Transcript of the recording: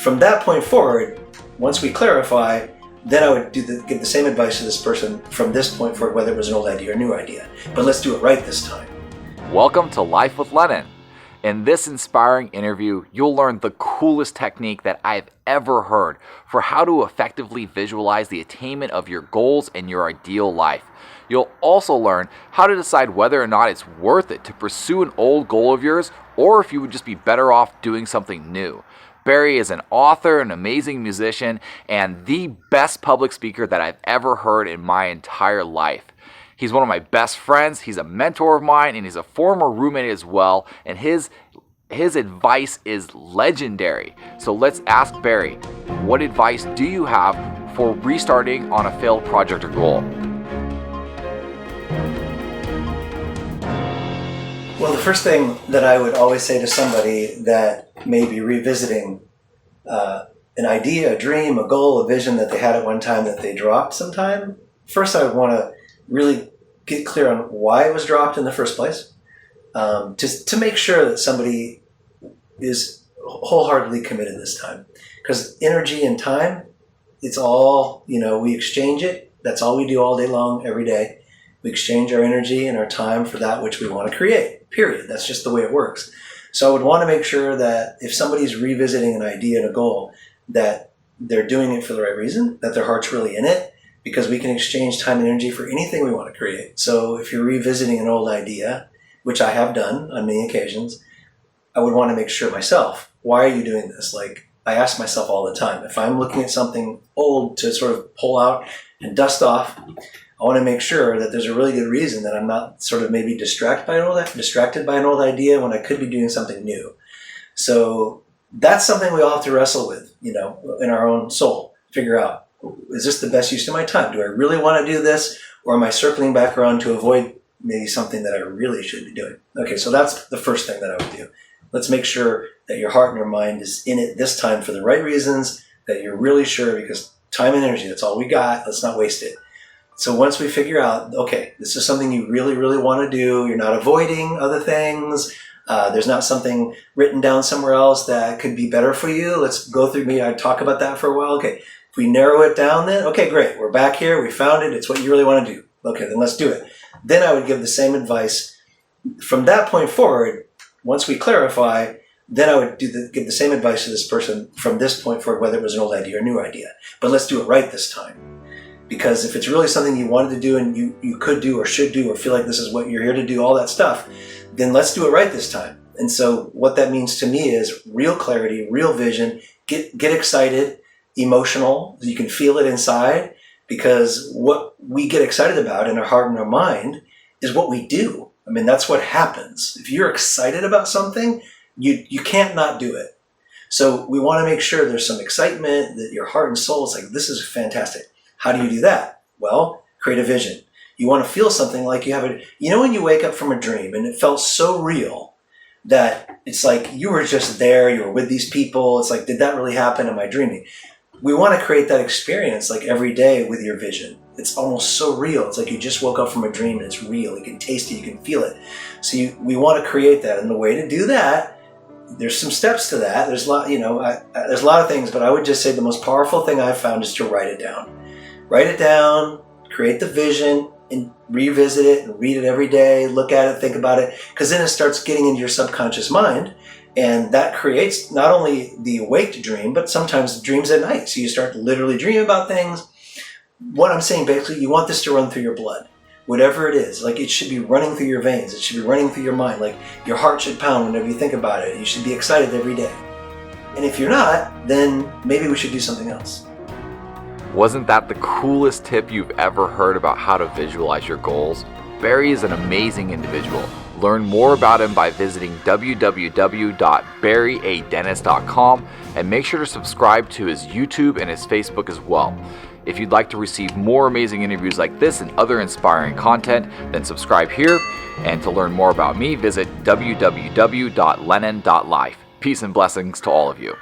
from that point forward, once we clarify, then I would give the same advice to this person from this point forward, whether it was an old idea or a new idea. But let's do it right this time. Welcome to Life with Lennon. In this inspiring interview, you'll learn the coolest technique that I've ever heard for how to effectively visualize the attainment of your goals and your ideal life. You'll also learn how to decide whether or not it's worth it to pursue an old goal of yours, or if you would just be better off doing something new. Barry is an author, an amazing musician, and the best public speaker that I've ever heard in my entire life. He's one of my best friends, he's a mentor of mine, and he's a former roommate as well, and his advice is legendary. So let's ask Barry, what advice do you have for restarting on a failed project or goal? Well, the first thing that I would always say to somebody that may be revisiting an idea, a dream, a goal, a vision that they had at one time that they dropped sometime, first I would want to really get clear on why it was dropped in the first place, just to make sure that somebody is wholeheartedly committed this time. Because energy and time, it's all, we exchange it. That's all we do all day long, every day. We exchange our energy and our time for that which we want to create, period. That's just the way it works. So I would want to make sure that if somebody's revisiting an idea and a goal, that they're doing it for the right reason, that their heart's really in it, because we can exchange time and energy for anything we want to create. So if you're revisiting an old idea, which I have done on many occasions, I would want to make sure myself, why are you doing this? Like, I ask myself all the time, if I'm looking at something old to sort of pull out and dust off, I want to make sure that there's a really good reason that I'm not sort of maybe distracted by an old idea when I could be doing something new. So that's something we all have to wrestle with, in our own soul. Figure out, is this the best use of my time? Do I really want to do this? Or am I circling back around to avoid maybe something that I really should be doing? Okay, so that's the first thing that I would do. Let's make sure that your heart and your mind is in it this time for the right reasons, that you're really sure, because time and energy, that's all we got. Let's not waste it. So once we figure out, okay, this is something you really, really want to do, you're not avoiding other things, there's not something written down somewhere else that could be better for you, let's go through, maybe I'd talk about that for a while. Okay, if we narrow it down then, okay, great, we're back here, we found it, it's what you really want to do. Okay, then let's do it. Then I would give the same advice. From that point forward, once we clarify, then I would give the same advice to this person from this point forward, whether it was an old idea or a new idea. But let's do it right this time. Because if it's really something you wanted to do and you could do or should do or feel like this is what you're here to do, all that stuff, then let's do it right this time. And so what that means to me is real clarity, real vision, get excited, emotional, you can feel it inside, because what we get excited about in our heart and our mind is what we do. I mean, that's what happens. If you're excited about something, you can't not do it. So we want to make sure there's some excitement, that your heart and soul is like, this is fantastic. How do you do that? Well, create a vision. You want to feel something like you have when you wake up from a dream and it felt so real that it's like you were just there, you were with these people. It's like, did that really happen? Am I dreaming? We want to create that experience like every day with your vision. It's almost so real. It's like you just woke up from a dream and it's real. You can taste it, you can feel it. So we want to create that. And the way to do that, there's some steps to that. There's a lot, there's a lot of things, but I would just say the most powerful thing I've found is to write it down. Write it down, create the vision, and revisit it and read it every day, look at it, think about it, because then it starts getting into your subconscious mind, and that creates not only the awake dream, but sometimes dreams at night. So you start literally dreaming about things. What I'm saying, basically, you want this to run through your blood. Whatever it is, like it should be running through your veins, it should be running through your mind, like your heart should pound whenever you think about it. You should be excited every day. And if you're not, then maybe we should do something else. Wasn't that the coolest tip you've ever heard about how to visualize your goals? Barry is an amazing individual. Learn more about him by visiting www.barryadennis.com and make sure to subscribe to his YouTube and his Facebook as well. If you'd like to receive more amazing interviews like this and other inspiring content, then subscribe here. And to learn more about me, visit www.lennon.life. Peace and blessings to all of you.